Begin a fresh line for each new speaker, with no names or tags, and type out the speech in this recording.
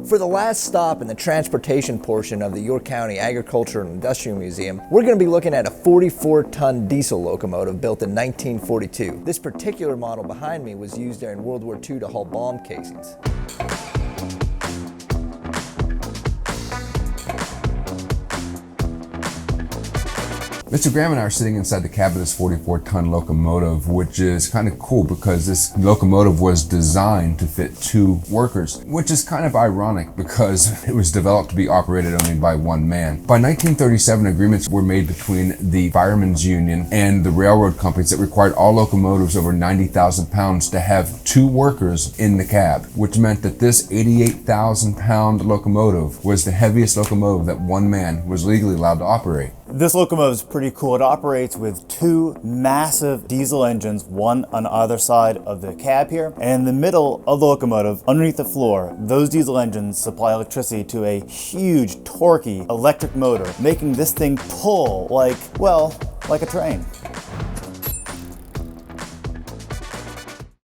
For the last stop in the transportation portion of the York County Agricultural and Industrial Museum, we're going to be looking at a 44-ton diesel locomotive built in 1942. This particular model behind me was used during World War II to haul bomb casings.
Mr. Graham and I are sitting inside the cab of this 44-ton locomotive, which is kind of cool because this locomotive was designed to fit 2 workers, which is kind of ironic because it was developed to be operated only by 1 man. By 1937, agreements were made between the Firemen's Union and the railroad companies that required all locomotives over 90,000 pounds to have 2 workers in the cab, which meant that this 88,000-pound locomotive was the heaviest locomotive that 1 man was legally allowed to operate.
This locomotive is pretty cool. It operates with 2 massive diesel engines, one on either side of the cab here. And in the middle of the locomotive, underneath the floor, those diesel engines supply electricity to a huge, torquey electric motor, making this thing pull like a train.